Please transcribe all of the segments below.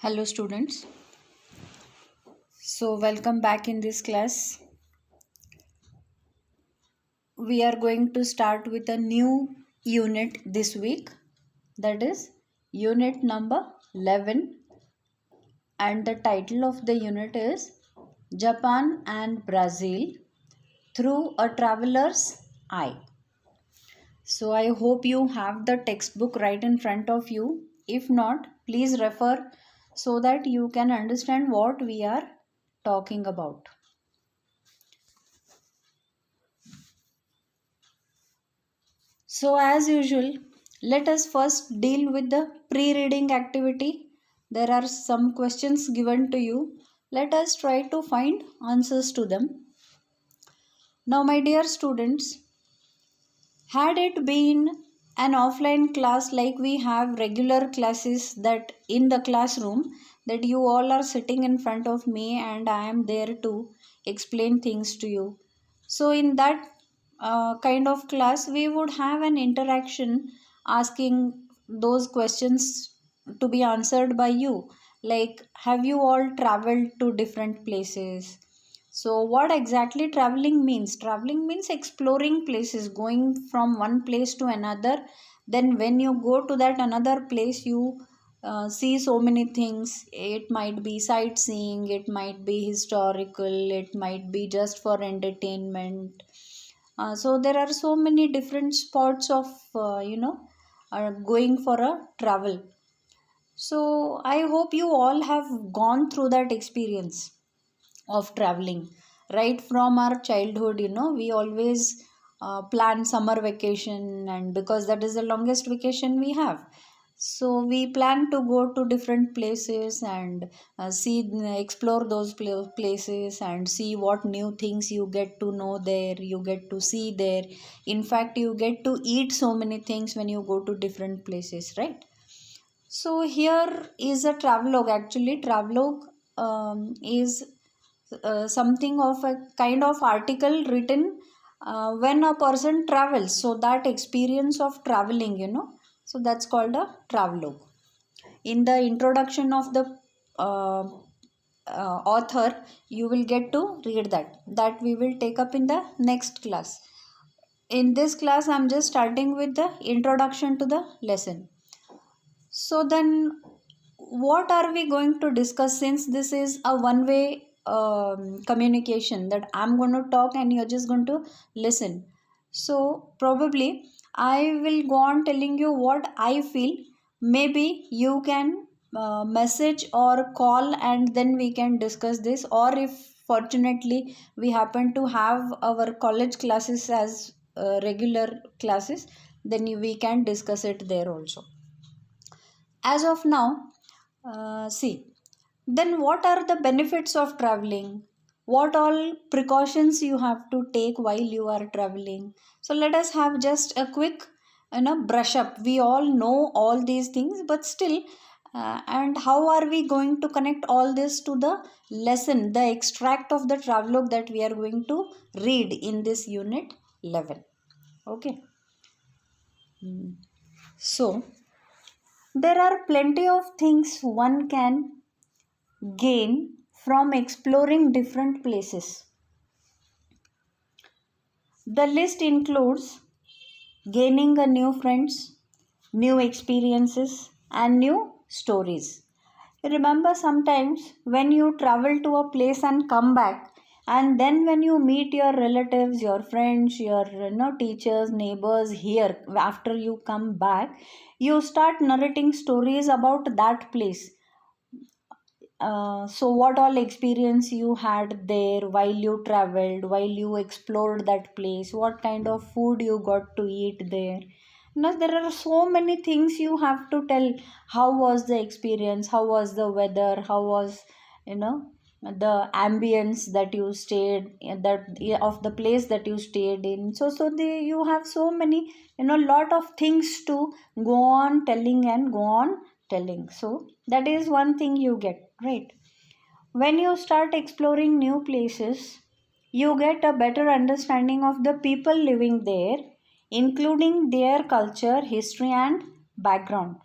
Hello students. So welcome back in this class. We are going to start with a new unit this week, that is unit number 11, and the title of the unit is Japan and Brazil Through a Traveler's Eye. So I hope you have the textbook right in front of you. If not, please refer so that you can understand what we are talking about. So, as usual, let us first deal with the pre-reading activity. There are some questions given to you. Let us try to find answers to them. Now, my dear students, had it been an offline class like we have regular classes that in the classroom, that you all are sitting in front of me and I am there to explain things to you. So in that kind of class, we would have an interaction asking those questions to be answered by you. Like, have you all traveled to different places? So, what exactly traveling means? Traveling means exploring places, going from one place to another. Then, when you go to that another place, you see so many things. It might be sightseeing, it might be historical, it might be just for entertainment. So, there are so many different spots of, going for a travel. So, I hope you all have gone through that experience of traveling right from our childhood. We always plan summer vacation, and because that is the longest vacation we have, so we plan to go to different places and explore those places and see what new things you get to know there, you get to see there. In fact, you get to eat so many things when you go to different places, right? So here is a travelogue. Actually, travelogue is something of a kind of article written when a person travels. So that experience of traveling, so that's called a travelogue. In the introduction of the uh, author, you will get to read that we will take up in the next class. In this class, I'm just starting with the introduction to the lesson. So then, what are we going to discuss, since this is a one way communication, that I'm going to talk and you're just going to listen? So probably I will go on telling you what I feel. Maybe you can message or call and then we can discuss this, or if fortunately we happen to have our college classes as regular classes, then we can discuss it there also. As of now, see, then what are the benefits of traveling? What all precautions you have to take while you are traveling? So let us have just a quick, brush up. We all know all these things, but still, and how are we going to connect all this to the lesson, the extract of the travelogue that we are going to read in this unit 11? Okay. So there are plenty of things one can gain from exploring different places. The list includes gaining a new friends, new experiences, and new stories. Remember, sometimes when you travel to a place and come back, and then when you meet your relatives, your friends, your teachers, neighbors here, after you come back, you start narrating stories about that place. So what all experience you had there while you traveled, while you explored that place, what kind of food you got to eat there? Now there are so many things you have to tell. How was the experience? How was the weather? How was, you know the ambience that you stayed in, that of the place that you stayed in? You have so many, lot of things to go on telling and go on telling. So that is one thing you get, right? When you start exploring new places, you get a better understanding of the people living there, including their culture, history, and background.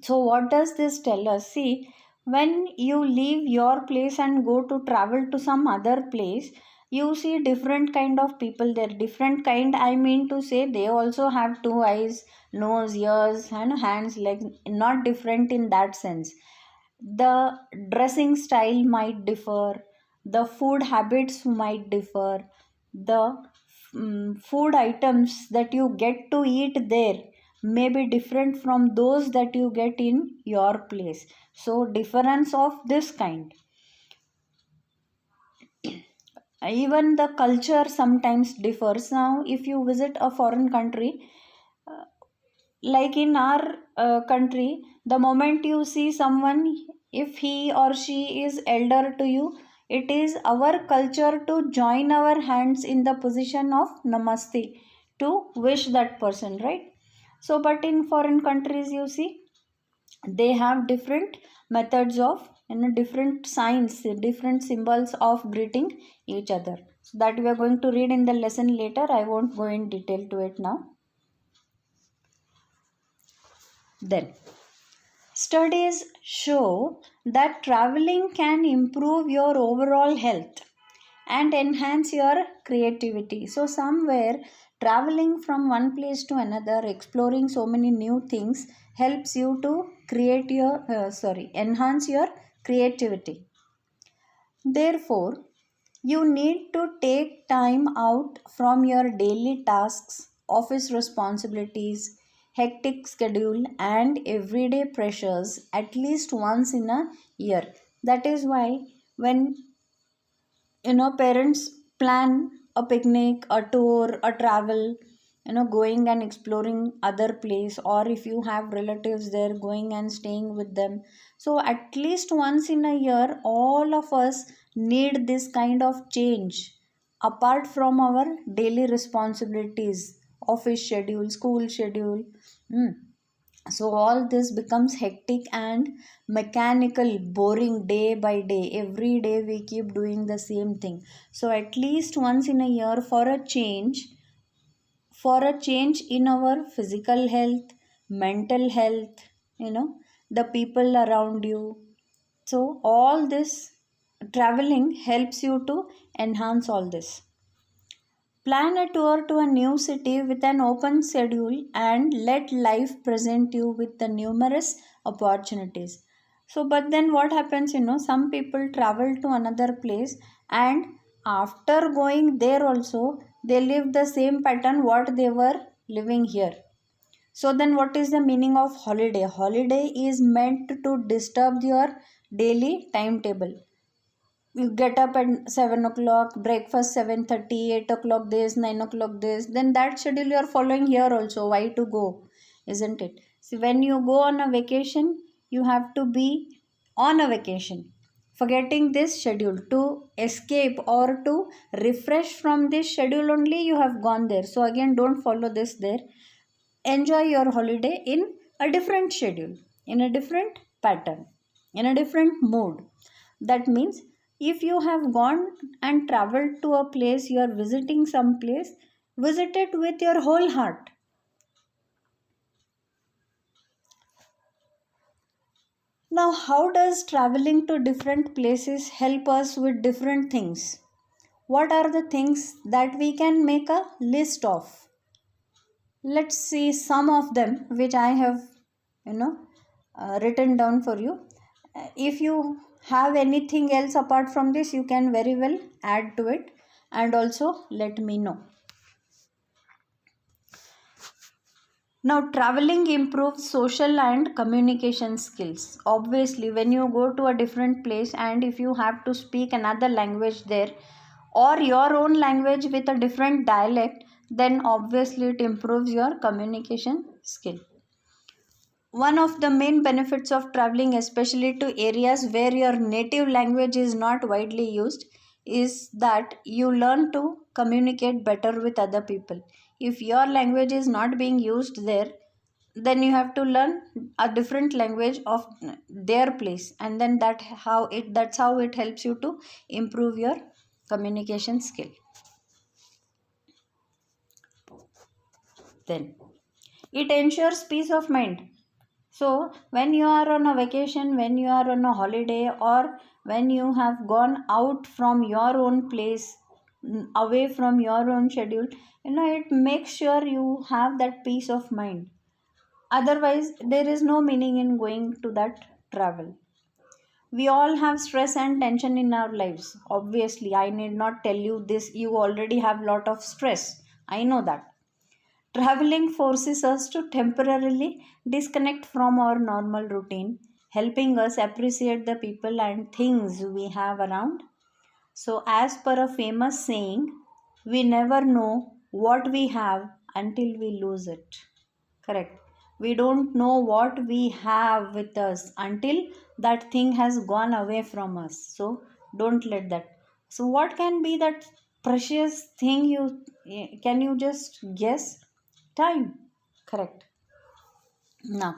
So, what does this tell us? See, when you leave your place and go to travel to some other place, you see different kind of people there. Different kind, I mean to say, they also have two eyes, nose, ears, and hands, legs. Not different in that sense. The dressing style might differ, the food habits might differ, the food items that you get to eat there may be different from those that you get in your place. So difference of this kind, even the culture sometimes differs. Now if you visit a foreign country, like in our country, the moment you see someone, if he or she is elder to you, it is our culture to join our hands in the position of namaste to wish that person, right? So but in foreign countries, you see, they have different methods of, different signs, different symbols of greeting each other. So that we are going to read in the lesson later, I won't go in detail to it now. Then studies show that traveling can improve your overall health and enhance your creativity. So, somewhere traveling from one place to another, exploring so many new things helps you to enhance your creativity. Therefore, you need to take time out from your daily tasks, office responsibilities, hectic schedule, and everyday pressures at least once in a year. That is why when parents plan a picnic, a tour, a travel, going and exploring other place, or if you have relatives there, going and staying with them. So at least once in a year, all of us need this kind of change, apart from our daily responsibilities, office schedule, school schedule. Hmm. So all this becomes hectic and mechanical, boring day by day. Every day we keep doing the same thing. So at least once in a year, for a change in our physical health, mental health, the people around you. So all this traveling helps you to enhance all this. Plan a tour to a new city with an open schedule and let life present you with the numerous opportunities. So, but then what happens, some people travel to another place, and after going there also, they live the same pattern what they were living here. So, then what is the meaning of holiday? Holiday is meant to disturb your daily timetable. You get up at 7 o'clock, breakfast 7:30, 8 o'clock this, 9 o'clock this, then that schedule you are following here also. Why to go, isn't it? So when you go on a vacation, you have to be on a vacation, forgetting this schedule to escape or to refresh from this schedule only you have gone there. So again, don't follow this there. Enjoy your holiday in a different schedule, in a different pattern, in a different mood. That means if you have gone and traveled to a place, you are visiting some place, visit it with your whole heart. Now, how does traveling to different places help us with different things? What are the things that we can make a list of? Let's see some of them which I have you know written down for you. If you have anything else apart from this, you can very well add to it and also let me know. Now, traveling improves social and communication skills. Obviously, when you go to a different place and if you have to speak another language there, or your own language with a different dialect, then obviously it improves your communication skill. One of the main benefits of traveling, especially to areas where your native language is not widely used, is that you learn to communicate better with other people. If your language is not being used there, then you have to learn a different language of their place, and then that's how it helps you to improve your communication skill. Then it ensures peace of mind. So when you are on a vacation, when you are on a holiday, or when you have gone out from your own place, away from your own schedule, it makes sure you have that peace of mind. Otherwise there is no meaning in going to that travel. We all have stress and tension in our lives. Obviously I need not tell you this, you already have lot of stress, I know that. Traveling forces us to temporarily disconnect from our normal routine, helping us appreciate the people and things we have around. So as per a famous saying, we never know what we have until we lose it. Correct. We don't know what we have with us until that thing has gone away from us. So don't let that. So what can be that precious thing you can you just guess? Time. Correct. Now,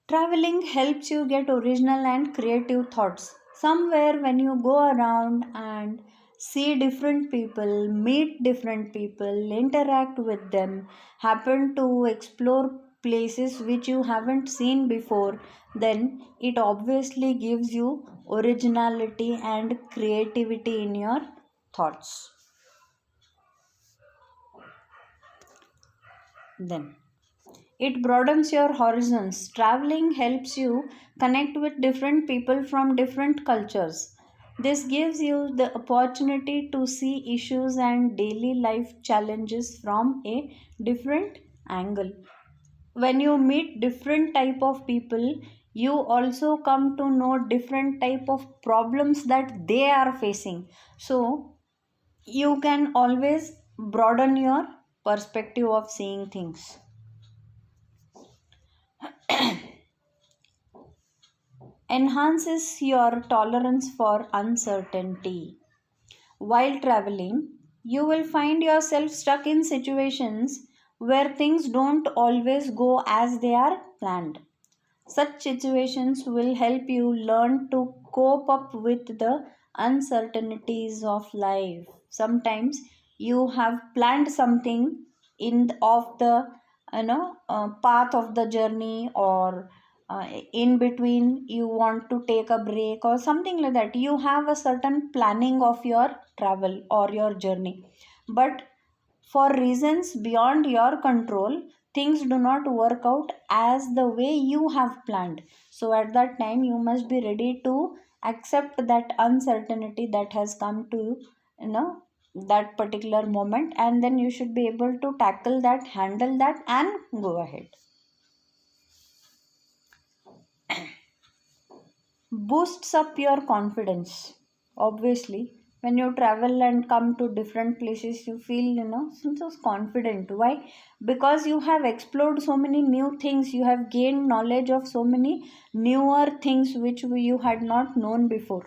traveling helps you get original and creative thoughts. Somewhere when you go around and see different people, meet different people, interact with them, happen to explore places which you haven't seen before, then it obviously gives you originality and creativity in your thoughts. Then it broadens your horizons. Traveling helps you connect with different people from different cultures. This gives you the opportunity to see issues and daily life challenges from a different angle. When you meet different type of people, you also come to know different type of problems that they are facing. So you can always broaden your perspective of seeing things. Enhances your tolerance for uncertainty. While traveling, you will find yourself stuck in situations where things don't always go as they are planned. Such situations will help you learn to cope up with the uncertainties of life. Sometimes you have planned something of the path of the journey, or in between you want to take a break or something like that. You have a certain planning of your travel or your journey, but for reasons beyond your control, things do not work out as the way you have planned. So at that time you must be ready to accept that uncertainty that has come to that particular moment, and then you should be able to tackle that, handle that, and go ahead. Boosts up your confidence. Obviously when you travel and come to different places, you feel so confident. Why? Because you have explored so many new things, you have gained knowledge of so many newer things which you had not known before.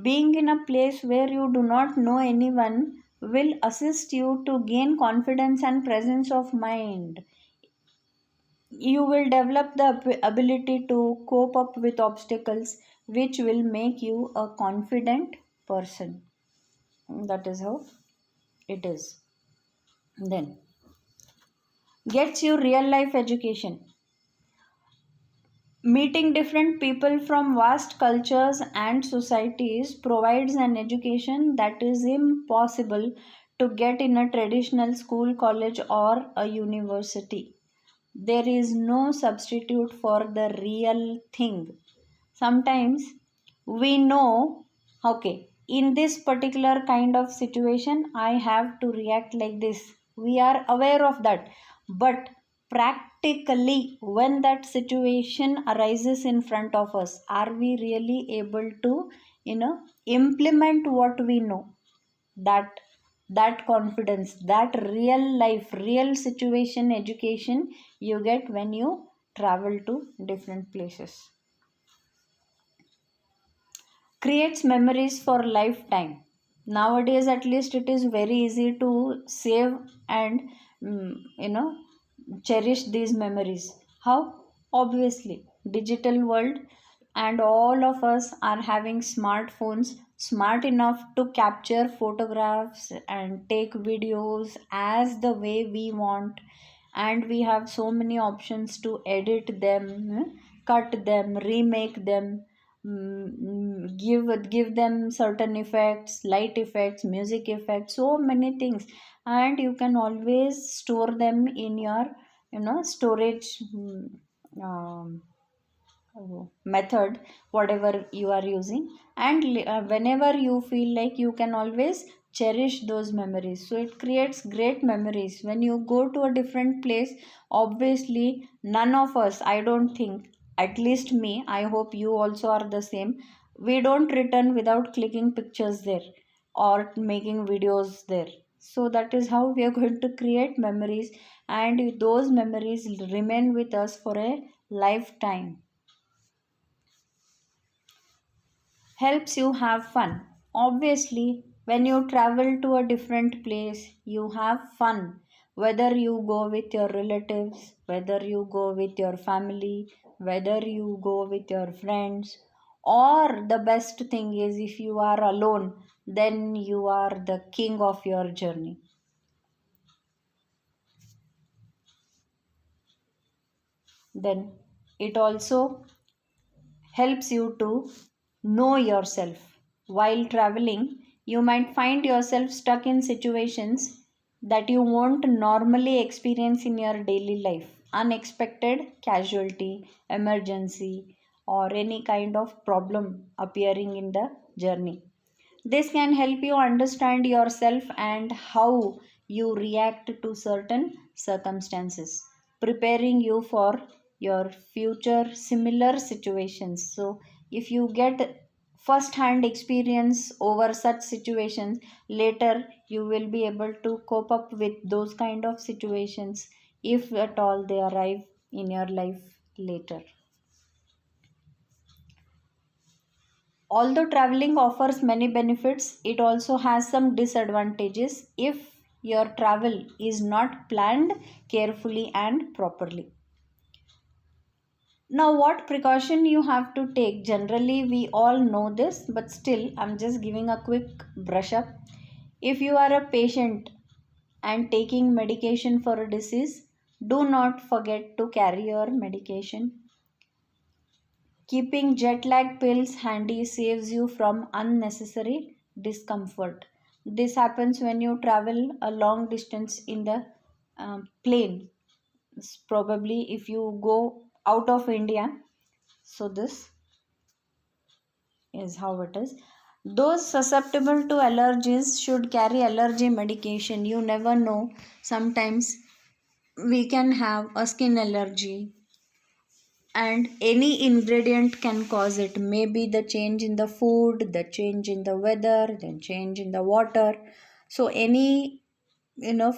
Being in a place where you do not know anyone will assist you to gain confidence and presence of mind. You will develop the ability to cope up with obstacles, which will make you a confident person. That is how it is. Then, gets you real life education. Meeting different people from vast cultures and societies provides an education that is impossible to get in a traditional school, college, or a university. There is no substitute for the real thing. Sometimes we know, okay, in this particular kind of situation I have to react like this, we are aware of that, but practically when that situation arises in front of us, are we really able to implement what we know? That that confidence, that real life, real situation education you get when you travel to different places. Creates memories for lifetime. Nowadays at least it is very easy to save and mm, you know cherish these memories. How? Obviously digital world, and all of us are having smartphones smart enough to capture photographs and take videos as the way we want, and we have so many options to edit them, cut them, remake them, give them certain effects, light effects, music effects, so many things. And you can always store them in your storage method, whatever you are using. And whenever you feel like, you can always cherish those memories. So it creates great memories when you go to a different place. Obviously none of us, I don't think, at least me, I hope you also are the same, we don't return without clicking pictures there or making videos there. So that is how we are going to create memories, and those memories remain with us for a lifetime. Helps you have fun. Obviously, when you travel to a different place, you have fun. Whether you go with your relatives, whether you go with your family, whether you go with your friends, or the best thing is if you are alone, then you are the king of your journey. Then it also helps you to know yourself. While traveling, you might find yourself stuck in situations that you won't normally experience in your daily life. Unexpected casualty, emergency, or any kind of problem appearing in the journey. This can help you understand yourself and how you react to certain circumstances, preparing you for your future similar situations. So, if you get first hand experience over such situations, later you will be able to cope up with those kind of situations if at all they arrive in your life later. Although traveling offers many benefits, it also has some disadvantages if your travel is not planned carefully and properly. Now, what precaution you have to take? Generally, we all know this, but still, I'm just giving a quick brush up. If you are a patient and taking medication for a disease, do not forget to carry your medication. Keeping jet lag pills handy saves you from unnecessary discomfort. This happens when you travel a long distance in the plane. Probably if you go out of India. So, this is how it is. Those susceptible to allergies should carry allergy medication. You never know. Sometimes we can have a skin allergy, and any ingredient can cause it. Maybe the change in the food, the change in the weather, the change in the water. So any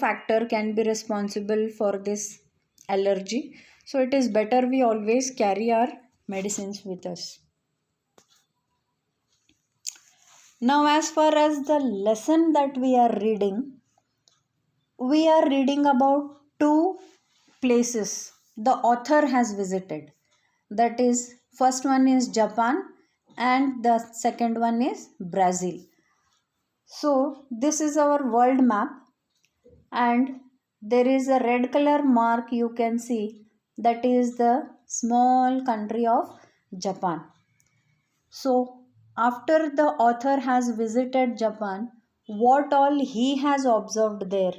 factor can be responsible for this allergy. So it is better we always carry our medicines with us. Now, as far as the lesson that we are reading about two places the author has visited. That is, first one is Japan and the second one is Brazil. So, this is our world map, and there is a red color mark you can see, that is the small country of Japan. So, after the author has visited Japan, what all he has observed there,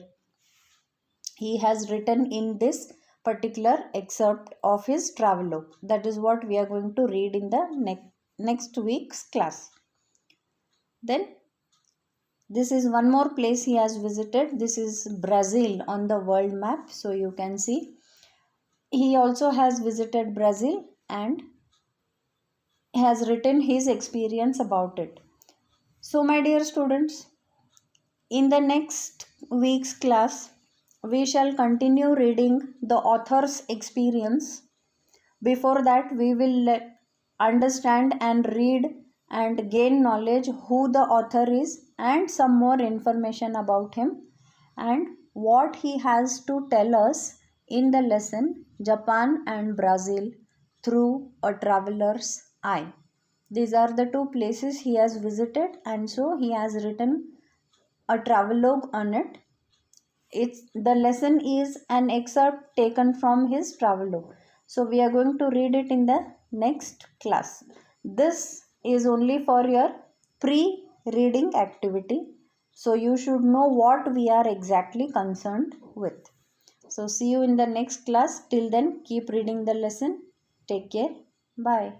he has written in this particular excerpt of his travelogue. That is what we are going to read in the next week's class. Then, this is one more place he has visited. This is Brazil on the world map. So, you can see he also has visited Brazil and has written his experience about it. So, my dear students, in the next week's class, we shall continue reading the author's experience. Before that, we will understand and read and gain knowledge who the author is and some more information about him and what he has to tell us in the lesson Japan and Brazil through a traveler's eye. These are the two places he has visited, and so he has written a travelogue on it. it's the lesson is an excerpt taken from his travelogue. So we are going to read it in the next class. This is only for your pre-reading activity. So you should know what we are exactly concerned with. So see you in the next class. Till then, keep reading the lesson. Take care. Bye.